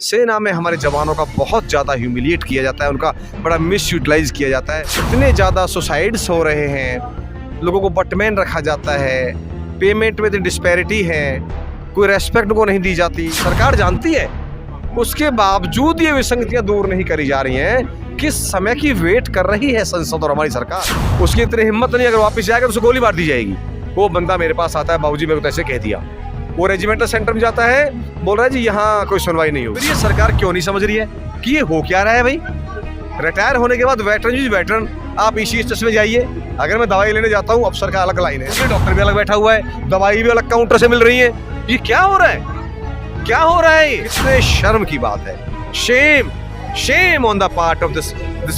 सेना में हमारे जवानों का बहुत ज़्यादा ह्यूमिलिएट किया जाता है, उनका बड़ा मिस यूटिलाइज किया जाता है। इतने ज़्यादा सुसाइड्स हो रहे हैं, लोगों को बटमैन रखा जाता है, पेमेंट में डिस्पैरिटी है, कोई रेस्पेक्ट को नहीं दी जाती। सरकार जानती है, उसके बावजूद ये विसंगतियाँ दूर नहीं करी जा रही हैं। किस समय की वेट कर रही है संसद और हमारी सरकार? उसकी इतनी हिम्मत नहीं, अगर वापस जाएगा तो उसे गोली मार दी जाएगी। वो बंदा मेरे पास आता है, बाबूजी मेरे को तो ऐसे कह दिया। वो रेजिमेंटल सेंटर में जाता है, बोल रहा है जी यहाँ कोई सुनवाई नहीं होगी। ये सरकार क्यों नहीं समझ रही है कि ये हो क्या रहा है भाई? रिटायर होने के बाद वेटरन आप इसी स्टेशन में जाइए। अगर मैं दवाई लेने जाता हूँ, अफसर का अलग लाइन है, डॉक्टर भी अलग बैठा हुआ है, दवाई भी अलग काउंटर से मिल रही है। ये क्या हो रहा है? क्या हो रहा है? इतने शर्म की बात है। Shame on the part of this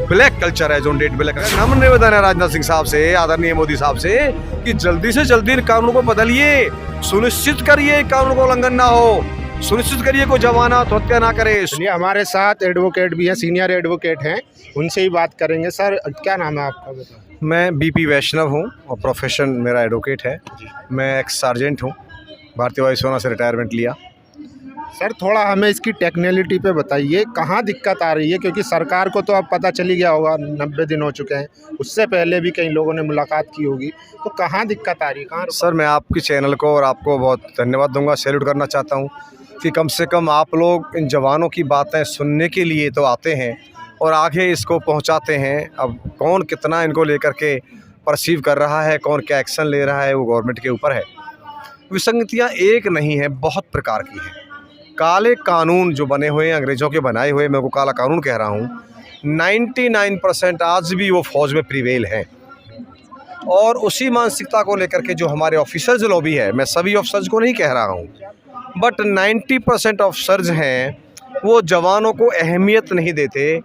black culture है, जोन डेट ब्लैक। नम्र निवेदन है राजनाथ सिंह साहब से, आदरणीय मोदी साहब से, कि जल्दी से जल्दी इन कानूनों को बदलिए, सुनिश्चित करिए कानून का उल्लंघन ना हो, सुनिश्चित करिए कोई जवान आत्महत्या ना करे। हमारे साथ एडवोकेट भी हैं, सीनियर एडवोकेट हैं, उनसे ही बात करेंगे। सर क्या नाम है आपका? बताओ। मैं बीपी वैष्णव हूँ और प्रोफेशन मेरा एडवोकेट है। मैं एक्स सार्जेंट हूँ, भारतीय वायुसेना से रिटायरमेंट लिया। सर थोड़ा हमें इसकी टेक्निकलिटी पे बताइए, कहाँ दिक्कत आ रही है? क्योंकि सरकार को तो अब पता चली गया होगा, 90 दिन हो चुके हैं, उससे पहले भी कई लोगों ने मुलाकात की होगी, तो कहाँ दिक्कत आ रही है? कहाँ? सर मैं आपके चैनल को और आपको बहुत धन्यवाद दूंगा, सैल्यूट करना चाहता हूँ कि कम से कम आप लोग इन जवानों की बातें सुनने के लिए तो आते हैं और आगे इसको पहुँचाते हैं। अब कौन कितना इनको लेकर के परसीव कर रहा है, कौन क्या एक्शन ले रहा है, वो गवर्नमेंट के ऊपर है। विसंगतियाँ एक नहीं है, बहुत प्रकार की हैं। काले कानून जो बने हुए हैं, अंग्रेज़ों के बनाए हुए, मैं वो काला कानून कह रहा हूँ, 99% आज भी वो फौज में प्रिवेल हैं। और उसी मानसिकता को लेकर के जो हमारे ऑफिसर्स लॉबी है, मैं सभी ऑफिसर्स को नहीं कह रहा हूँ, बट 90% ऑफिसर्स हैं, वो जवानों को अहमियत नहीं देते,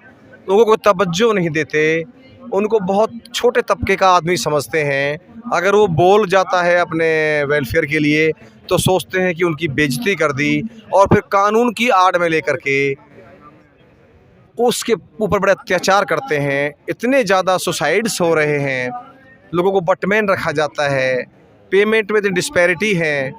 लोगों को तवज्जो नहीं देते, उनको बहुत छोटे तबके का आदमी समझते हैं। अगर वो बोल जाता है अपने वेलफेयर के लिए तो सोचते हैं कि उनकी बेइज्जती कर दी, और फिर कानून की आड़ में लेकर के उसके ऊपर बड़े अत्याचार करते हैं। इतने ज़्यादा सुसाइड्स हो रहे हैं, लोगों को बटमैन रखा जाता है, पेमेंट में डिस्पैरिटी है,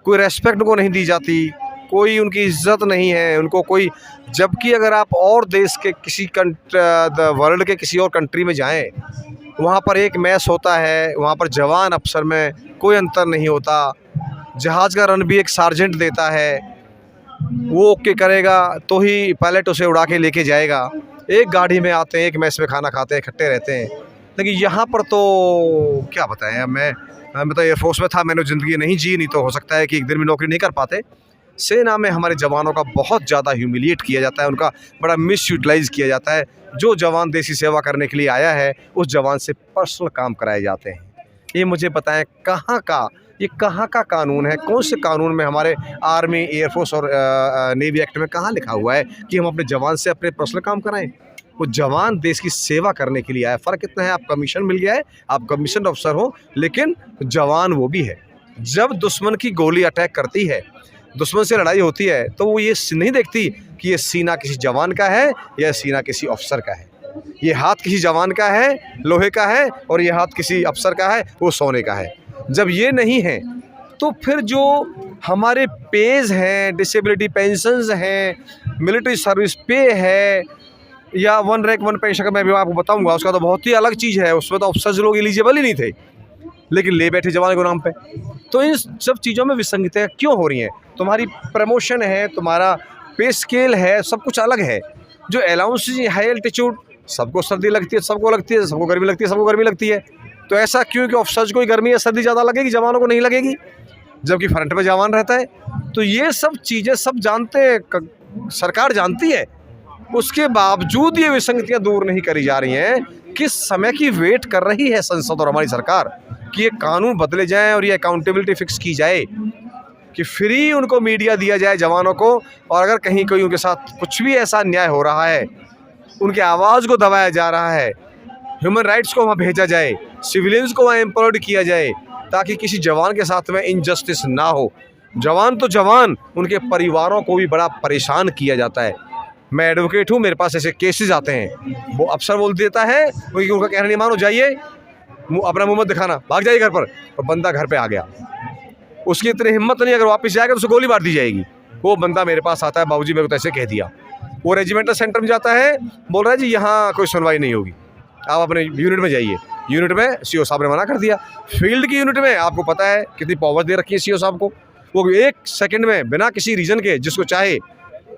कोई रेस्पेक्ट को नहीं दी जाती, कोई उनकी इज्जत नहीं है, उनको कोई। जबकि अगर आप और देश के किसी वर्ल्ड के किसी और कंट्री में जाएं, वहाँ पर एक मैस होता है, वहाँ पर जवान अफसर में कोई अंतर नहीं होता। जहाज़ का रन भी एक सार्जेंट देता है, वो ओके करेगा तो ही पायलट उसे उड़ा के लेके जाएगा। एक गाड़ी में आते हैं, एक मैस में खाना खाते हैं, इकट्ठे रहते हैं। लेकिन यहाँ पर तो क्या बताएं, मैं तो एयरफोर्स में था, मैंने ज़िंदगी नहीं जी, नहीं तो हो सकता है कि एक दिन में नौकरी नहीं कर पाते। सेना में हमारे जवानों का बहुत ज़्यादा ह्यूमिलिएट किया जाता है, उनका बड़ा मिस यूटिलाइज किया जाता है। जो जवान देश की सेवा करने के लिए आया है, उस जवान से पर्सनल काम कराए जाते हैं। ये मुझे बताएं ये कहाँ का कानून है? कौन से कानून में हमारे आर्मी, एयरफोर्स और नेवी एक्ट में कहाँ लिखा हुआ है कि हम अपने जवान से अपने पर्सनल काम कराएं? वो जवान देश की सेवा करने के लिए आया। फ़र्क इतना है, आप कमीशन मिल गया है, आप कमीशन अफसर हो, लेकिन जवान वो भी है। जब दुश्मन की गोली अटैक करती है, दुश्मन से लड़ाई होती है, तो वो ये नहीं देखती कि ये सीना किसी जवान का है या सीना किसी अफसर का है। ये हाथ किसी जवान का है, लोहे का है, और ये हाथ किसी अफसर का है, वो सोने का है। जब ये नहीं है तो फिर जो हमारे पेज हैं, डिसेबिलिटी पेंशन्स हैं, मिलिट्री सर्विस पे है, या 1 रैंक 1 पेंशन का मैं भी आपको बताऊंगा, उसका तो बहुत ही अलग चीज़ है। उसमें तो अफसर्स लोग एलिजिबल ही नहीं थे, लेकिन ले बैठे जवान के नाम पे। तो इन सब चीज़ों में विसंगतियाँ क्यों हो रही हैं? तुम्हारी प्रमोशन है, तुम्हारा पे स्केल है, सब कुछ अलग है। जो अलाउंस हाई एल्टीट्यूड, सबको सर्दी लगती है, सबको लगती है, सबको गर्मी लगती है, सबको गर्मी लगती है। तो ऐसा क्यों कि ऑफिसर्स को गर्मी या सर्दी ज़्यादा लगेगी, जवानों को नहीं लगेगी, जबकि फ्रंट पे जवान रहता है? तो ये सब चीज़ें सब जानते हैं, सरकार जानती है, उसके बावजूद ये विसंगतियाँ दूर नहीं करी जा रही हैं। किस समय की वेट कर रही है संसद और हमारी सरकार कि ये कानून बदले जाएं और ये अकाउंटेबिलिटी फिक्स की जाए, कि फ्री उनको मीडिया दिया जाए जवानों को, और अगर कहीं कोई उनके साथ कुछ भी ऐसा अन्याय हो रहा है, उनके आवाज़ को दबाया जा रहा है, ह्यूमन राइट्स को वहाँ भेजा जाए, सिविलियंस को वहाँ एम्पावर्ड किया जाए, ताकि किसी जवान के साथ में इनजस्टिस ना हो। जवान तो जवान, उनके परिवारों को भी बड़ा परेशान किया जाता है। मैं एडवोकेट हूँ, मेरे पास ऐसे केसेस आते हैं, वो अफसर बोल देता है क्योंकि उनका कहना नहीं मानो, जाइए अपना मुँह मत दिखाना, भाग जाइए घर पर, और बंदा घर पे आ गया। उसकी इतनी हिम्मत नहीं, अगर वापस जाएगा तो उसे गोली मार दी जाएगी। वो बंदा मेरे पास आता है, बाबूजी मेरे को तो ऐसे कह दिया। वो रेजिमेंटल सेंटर में जाता है, बोल रहा है जी यहाँ कोई सुनवाई नहीं होगी, आप अपने यूनिट में जाइए। यूनिट में सीओ साहब ने मना कर दिया। फील्ड की यूनिट में आपको पता है कितनी पावर दे रखी है सीओ साहब को, वो 1 सेकंड में बिना किसी रीज़न के जिसको चाहे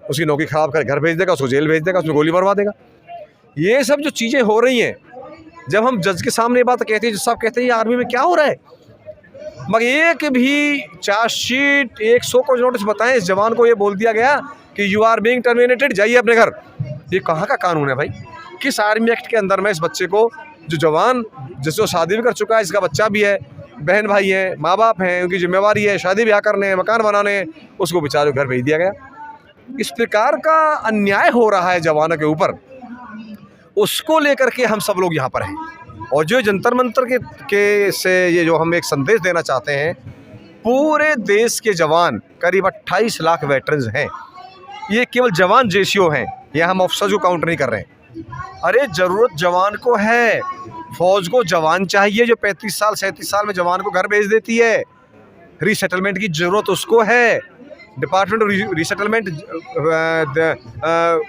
उसकी नौकरी ख़राब कर घर भेज देगा, उसको जेल भेज देगा, उसमें गोली मरवा देगा। ये सब जो चीज़ें हो रही हैं, जब हम जज के सामने ये बात कहते हैं, जज साहब कहते हैं ये आर्मी में क्या हो रहा है, मगर एक भी चार्जशीट 100 को नोटिस बताएं, इस जवान को ये बोल दिया गया कि यू आर बीइंग टर्मिनेटेड, जाइए अपने घर। ये कहाँ का कानून है भाई? किस आर्मी एक्ट के अंदर में इस बच्चे को, जो जवान जिसको शादी भी कर चुका है, इसका बच्चा भी है, बहन भाई हैं, माँ बाप हैं, उनकी जिम्मेवारी है शादी ब्याह करने हैं, मकान बनाने हैं, उसको बेचारे घर भेज दिया गया। इस प्रकार का अन्याय हो रहा है जवानों के ऊपर, उसको लेकर के हम सब लोग यहाँ पर हैं। और जो जंतर मंतर के से ये जो हम एक संदेश देना चाहते हैं, पूरे देश के जवान करीब 28 लाख वेटरन्स हैं। ये केवल जवान जेसीओ हैं, ये हम ऑफिसर्स को काउंट नहीं कर रहे हैं। अरे ज़रूरत जवान को है, फौज को जवान चाहिए जो 35 साल 37 साल में जवान को घर भेज देती है। रीसेटलमेंट की ज़रूरत उसको है। डिपार्टमेंट ऑफ रीसेटलमेंट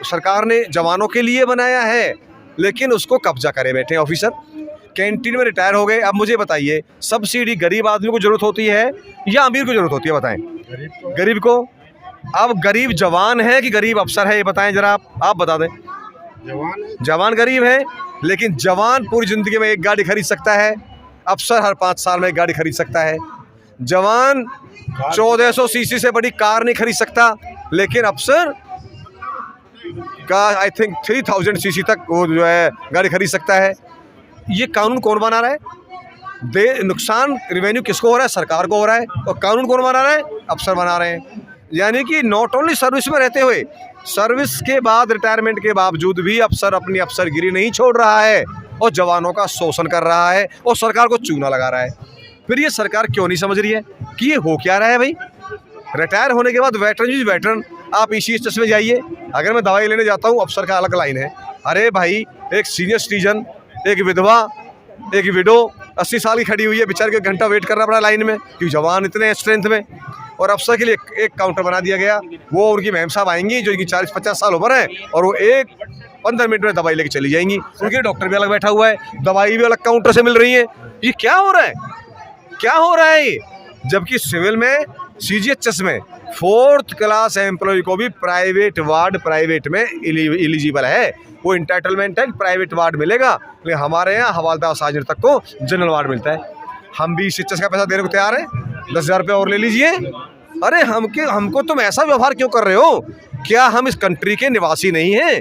सरकार ने जवानों के लिए बनाया है, लेकिन उसको कब्जा करे बैठे ऑफिसर। कैंटीन में रिटायर हो गए। अब मुझे बताइए, सब्सिडी गरीब आदमी को ज़रूरत होती है या अमीर को ज़रूरत होती है? बताएं। गरीब को। अब गरीब जवान है कि गरीब अफसर है, ये बताएं ज़रा, आप बता दें। जवान गरीब है, लेकिन जवान पूरी ज़िंदगी में 1 गाड़ी खरीद सकता है, अफसर हर 5 साल में 1 गाड़ी खरीद सकता है। जवान 1400 सीसी से बड़ी कार नहीं खरीद सकता, लेकिन अफसर का आई थिंक 3000 सीसी तक वो जो है गाड़ी खरीद सकता है। ये कानून कौन बना रहा है? नुकसान रेवेन्यू किसको हो रहा है? सरकार को हो रहा है। और कानून कौन बना रहा है? अफसर बना रहे हैं। यानी कि नॉट ओनली सर्विस में रहते हुए, सर्विस के बाद रिटायरमेंट के बावजूद भी अफसर अपनी अफसरगिरी नहीं छोड़ रहा है और जवानों का शोषण कर रहा है और सरकार को चूना लगा रहा है। फिर ये सरकार क्यों नहीं समझ रही है कि ये हो क्या रहा है भाई? रिटायर होने के बाद वेटरन आप ECHS में जाइए। अगर मैं दवाई लेने जाता हूँ, अफसर का अलग लाइन है। अरे भाई, एक सीनियर सिटीजन, एक विधवा, एक विडो 80 साल की खड़ी हुई है, बेचारे को 1 घंटा वेट करना पड़ा लाइन में, क्योंकि जवान इतने स्ट्रेंथ में। और अफसर के लिए एक काउंटर बना दिया गया। वो उनकी मैम साहब आएंगी जो इनकी 40-50 साल उम्र है, और वो 15 मिनट में दवाई लेके चली जाएंगी। उनके डॉक्टर भी अलग बैठा हुआ है, दवाई भी अलग काउंटर से मिल रही है। ये क्या हो रहा है? क्या हो रहा है ये? जबकि सिविल में CGHS में 4th क्लास एम्प्लॉय को भी प्राइवेट वार्ड प्राइवेट में एलिजिबल है। वो इंटाइटलमेंट है कि प्राइवेट वार्ड मिलेगा, लेकिन हमारे यहाँ हवालदार सार्जेंट तक को जनरल वार्ड मिलता है। हम भी CGHS का पैसा देने को तैयार हैं, 10,000 रुपये और ले लीजिए। अरे हमको तुम ऐसा व्यवहार क्यों कर रहे हो? क्या हम इस कंट्री के निवासी नहीं हैं?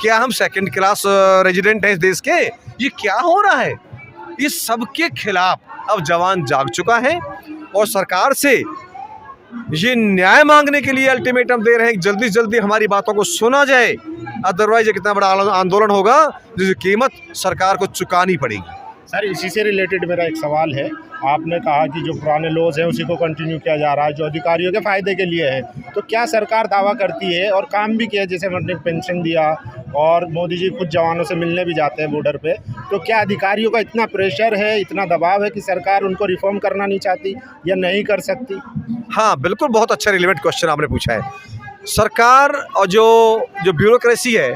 क्या हम 2nd क्लास रेजिडेंट हैं इस देश के? ये क्या हो रहा है? इस सब के खिलाफ अब जवान जाग चुका है और सरकार से ये न्याय मांगने के लिए अल्टीमेटम दे रहे हैं कि जल्दी से जल्दी हमारी बातों को सुना जाए, अदरवाइज ये कितना बड़ा आंदोलन होगा जिसकी कीमत सरकार को चुकानी पड़ेगी। सर, इसी से रिलेटेड मेरा एक सवाल है। आपने कहा कि जो पुराने लॉज हैं उसी को कंटिन्यू किया जा रहा है, जो अधिकारियों के फ़ायदे के लिए है। तो क्या सरकार दावा करती है और काम भी किया, जैसे हमने पेंशन दिया और मोदी जी खुद जवानों से मिलने भी जाते हैं बॉर्डर पे, तो क्या अधिकारियों का इतना प्रेशर है, इतना दबाव है कि सरकार उनको रिफॉर्म करना नहीं चाहती या नहीं कर सकती? हाँ बिल्कुल, बहुत अच्छा रिलेवेंट क्वेश्चन आपने पूछा है। सरकार और जो ब्यूरोक्रेसी है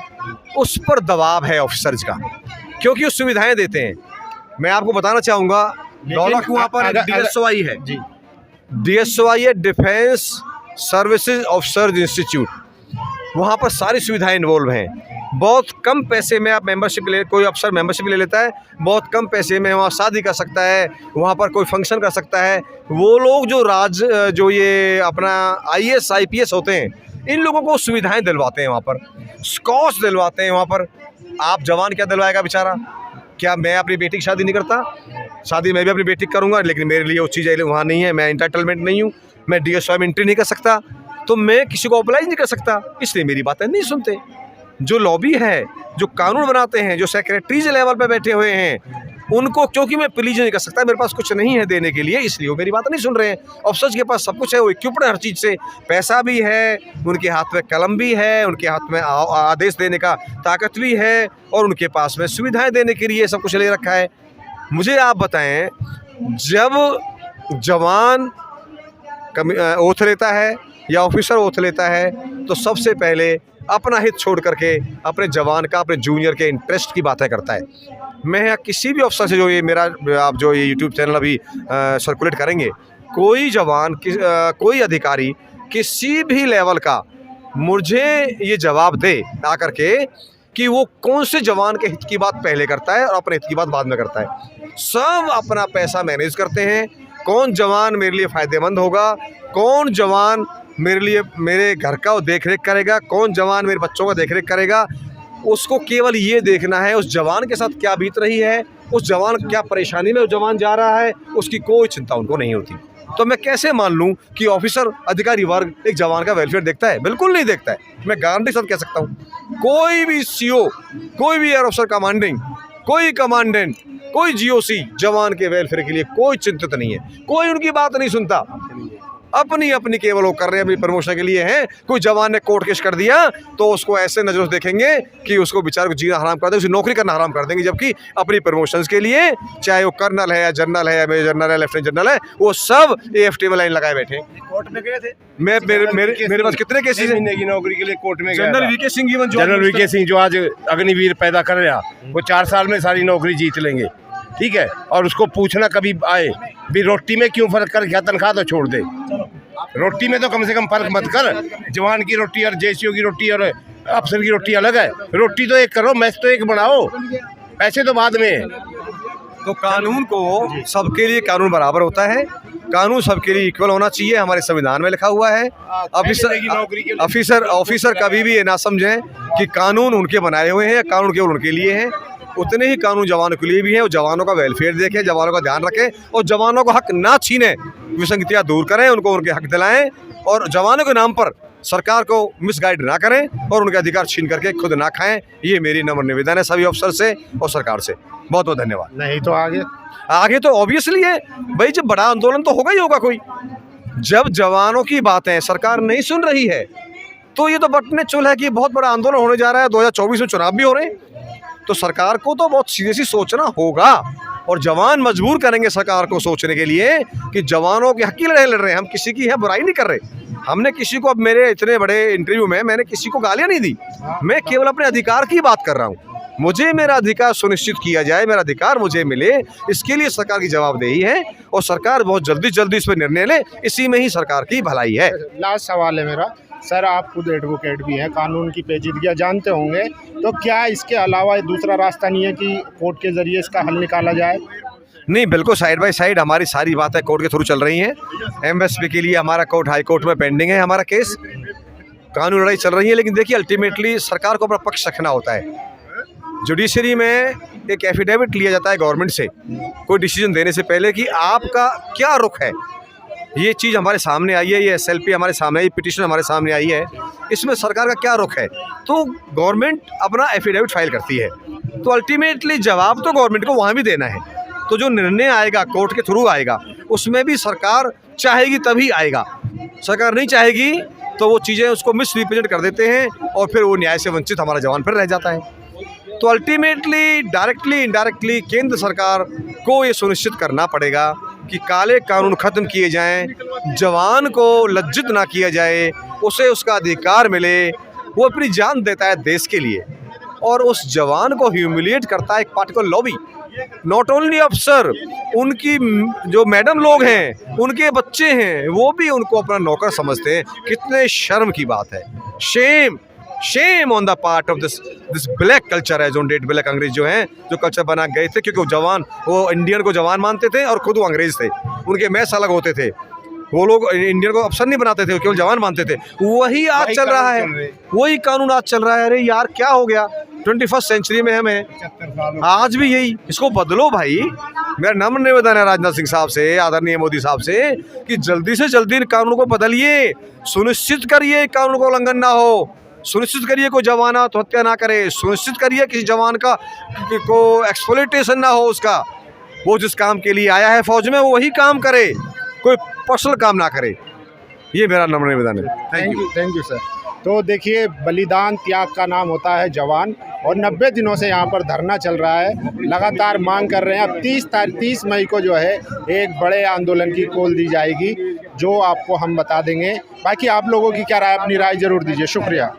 उस पर दबाव है ऑफिसर्स का, क्योंकि वो सुविधाएं देते हैं। मैं आपको बताना चाहूँगा, दौला कुआं पर DSOI है जी, DSOI है, डिफेंस सर्विसेज ऑफिसर्स इंस्टीट्यूट। वहाँ पर सारी सुविधाएं इन्वॉल्व हैं। बहुत कम पैसे में आप मेंबरशिप कोई अफसर मेंबरशिप ले लेता है, बहुत कम पैसे में वहाँ शादी कर सकता है, वहाँ पर कोई फंक्शन कर सकता है। वो लोग जो ये अपना IAS IPS होते हैं, इन लोगों को सुविधाएं दिलवाते हैं, वहाँ पर स्कॉच दिलवाते हैं। वहाँ पर आप जवान क्या दिलवाएगा बेचारा? क्या मैं अपनी बेटी की शादी नहीं करता? शादी मैं भी अपनी बेटी करूँगा, लेकिन मेरे लिए वो चीज़ वहाँ नहीं है, मैं इंटाइटलमेंट नहीं हूँ, मैं DSOI में एंट्री नहीं कर सकता, तो मैं किसी को अप्लाई नहीं कर सकता। इसलिए मेरी बातें नहीं सुनते। जो लॉबी है, जो कानून बनाते हैं, जो सेक्रेटरीज लेवल पे बैठे हुए हैं, उनको क्योंकि मैं प्लीज नहीं कर सकता, मेरे पास कुछ नहीं है देने के लिए, इसलिए वो मेरी बात नहीं सुन रहे हैं। अफसर्स के पास सब कुछ है, वो इक्विप्ड है हर चीज़ से, पैसा भी है, उनके हाथ में कलम भी है, उनके हाथ में आदेश देने का ताकत भी है, और उनके पास में सुविधाएं देने के लिए सब कुछ ले रखा है। मुझे आप बताएं, जब जवान ओथ लेता है, या ऑफिसर ओथ लेता है तो सबसे पहले अपना हित छोड़ करके अपने जवान का, अपने जूनियर के इंटरेस्ट की बातें करता है। मैं यहाँ किसी भी अफसर से, जो ये मेरा आप जो ये यूट्यूब चैनल अभी सर्कुलेट करेंगे, कोई जवान कोई अधिकारी किसी भी लेवल का मुझे ये जवाब दे आकर के कि वो कौन से जवान के हित की बात पहले करता है और अपने हित की बात बाद में करता है। सब अपना पैसा मैनेज करते हैं, कौन जवान मेरे लिए फ़ायदेमंद होगा, कौन जवान मेरे लिए मेरे घर का देख रेख करेगा, कौन जवान मेरे बच्चों का देख रेख करेगा, उसको केवल ये देखना है उस जवान के साथ क्या बीत रही है, उस जवान क्या परेशानी में उस जवान जा रहा है, उसकी कोई चिंता उनको नहीं होती। तो मैं कैसे मान लूँ कि ऑफिसर अधिकारी वर्ग एक जवान का वेलफेयर देखता है? बिल्कुल नहीं देखता है। मैं गारंटी के साथ कह सकता हूँ, कोई भी CO, कोई भी एयर ऑफिसर कमांडिंग, कोई कमांडेंट, कोई GOC जवान के वेलफेयर के लिए कोई चिंतित नहीं है, कोई उनकी बात नहीं सुनता। अपनी अपनी केवल वो कर रहे हैं, अपनी प्रमोशन के लिए हैं। कोई जवान ने कोर्ट केस कर दिया तो उसको ऐसे नजरों से देखेंगे कि उसको बेचारे को जीना हराम कर देंगे, उसकी नौकरी करना हराम कर देंगे, जबकि अपनी प्रमोशंस के लिए चाहे वो कर्नल है या जनरल है या मेजर जनरल है, लेफ्टिनेंट जनरल है, वो सब AFT में लाइन लगाए बैठे। कोर्ट में गए थे? मेरे पास कितने केसेस हैं? महीने की नौकरी के लिए कोर्ट में गया जनरल था। VK Singh general VK Singh जो आज अग्निवीर पैदा कर रहा, वो 4 साल में सारी नौकरी जीत लेंगे, ठीक है। और उसको पूछना कभी आए भी रोटी में क्यों फर्क कर, क्या तनख्वाह तो छोड़ दे, रोटी में तो कम से कम फर्क मत कर। जवान की रोटी और JCO की रोटी और अफसर की रोटी अलग है। रोटी तो एक करो, मैच तो एक बनाओ, पैसे तो बाद में। तो कानून को सबके लिए कानून बराबर होता है, कानून सबके लिए इक्वल होना चाहिए, हमारे संविधान में लिखा हुआ है। ऑफिसर कभी भी ये ना समझें कि कानून उनके बनाए हुए हैं, कानून केवल उनके लिए हैं। उतने ही कानून जवानों के लिए भी हैं। और जवानों का वेलफेयर देखें, जवानों का ध्यान रखें और जवानों को हक ना छीनें, विसंगतियाँ दूर करें, उनको उनके हक दिलाएं और जवानों के नाम पर सरकार को मिसगाइड ना करें और उनके अधिकार छीन करके खुद ना खाएं। ये मेरी नम्र निवेदन है सभी अफसर से और सरकार से। बहुत बहुत धन्यवाद। नहीं तो आगे तो ऑब्वियसली है भाई, जब बड़ा आंदोलन तो होगा ही होगा कोई। जब जवानों की बातें सरकार नहीं सुन रही है तो ये तो बटने चुल है कि बहुत बड़ा आंदोलन होने जा रहा है। 2024 में चुनाव भी हो रहे हैं, तो सरकार को तो बहुत सीरियसली सोचना होगा और जवान मजबूर करेंगे सरकार को सोचने के लिए कि जवानों के हक की लड़ाई लड़ रहे हैं। हम किसी की यहाँ बुराई नहीं कर रहे। हमने किसी को, अब मेरे इतने बड़े इंटरव्यू में मैंने किसी को गालियाँ नहीं दी, मैं केवल अपने अधिकार की बात कर रहा हूँ। मुझे मेरा अधिकार सुनिश्चित किया जाए, मेरा अधिकार मुझे मिले, इसके लिए सरकार की जवाबदेही है और सरकार बहुत जल्दी इस पर निर्णय ले, इसी में ही सरकार की भलाई है। लास्ट सवाल है मेरा, सर आप खुद एडवोकेट भी हैं, कानून की पेचीदगियाँ जानते होंगे, तो क्या इसके अलावा दूसरा रास्ता नहीं है कि कोर्ट के ज़रिए इसका हल निकाला जाए? नहीं, बिल्कुल साइड बाय साइड हमारी सारी बातें कोर्ट के थ्रू चल रही हैं। MSP के लिए हमारा कोर्ट, हाई कोर्ट में पेंडिंग है हमारा केस, कानून लड़ाई चल रही है। लेकिन देखिए, अल्टीमेटली सरकार को अपना पक्ष रखना होता है। जुडिशरी में एक एफिडेविट लिया जाता है गवर्नमेंट से कोई डिसीजन देने से पहले कि आपका क्या रुख है। ये चीज़ हमारे सामने आई है, ये SLP हमारे सामने आई, पिटीशन हमारे सामने आई है, इसमें सरकार का क्या रुख है, तो गवर्नमेंट अपना एफिडेविट फाइल करती है। तो अल्टीमेटली जवाब तो गवर्नमेंट को वहाँ भी देना है। तो जो निर्णय आएगा कोर्ट के थ्रू आएगा, उसमें भी सरकार चाहेगी तभी आएगा। सरकार नहीं चाहेगी तो वो चीज़ें उसको मिसरिप्रेजेंट कर देते हैं और फिर वो न्याय से वंचित हमारा जवान फिर रह जाता है। तो अल्टीमेटली डायरेक्टली इनडायरेक्टली केंद्र सरकार को ये सुनिश्चित करना पड़ेगा कि काले कानून ख़त्म किए जाएं, जवान को लज्जित ना किया जाए, उसे उसका अधिकार मिले। वो अपनी जान देता है देश के लिए और उस जवान को ह्यूमिलिएट करता है एक पार्टिकुलर लॉबी। नॉट ओनली अफसर, उनकी जो मैडम लोग हैं, उनके बच्चे हैं, वो भी उनको अपना नौकर समझते हैं। कितने शर्म की बात है। Shame on the part of this black culture है, जो डेट ब्लैक अंग्रेज जो हैं, जो कल्चर बना गए थे, क्योंकि वो जवान, वो इंडियन को जवान मानते थे और खुद वो अंग्रेज थे। उनके मैच अलग होते थे। वो लोग इंडियन को अफसर नहीं बनाते थे, केवल जवान मानते थे। वही आज चल रहा है, वही कानून आज चल रहा है। अरे यार क्या हो गया, 21st सेंचुरी में हमें आज भी यही, इसको बदलो भाई। मेरा नम्र निवेदन है राजनाथ सिंह साहब से, आदरणीय मोदी साहब से, कि जल्दी से जल्दी इन कानूनों को बदलिए, सुनिश्चित करिए कानून को उल्लंघन ना हो, सुनिश्चित करिए कोई जवान आत्महत्या ना करे, सुनिश्चित करिए किसी जवान का को एक्सप्लॉइटेशन ना हो उसका। वो जिस काम के लिए आया है फौज में, वो वही काम करे, कोई पर्सनल काम ना करे। ये मेरा नम्र निवेदन है। Thank you sir. तो देखिए, बलिदान त्याग का नाम होता है जवान। और 90 दिनों से यहाँ पर धरना चल रहा है, लगातार मांग कर रहे हैं। अब 30 मई को जो है एक बड़े आंदोलन की कॉल दी जाएगी, जो आपको हम बता देंगे। बाकी आप लोगों की क्या राय, अपनी राय ज़रूर दीजिए। शुक्रिया।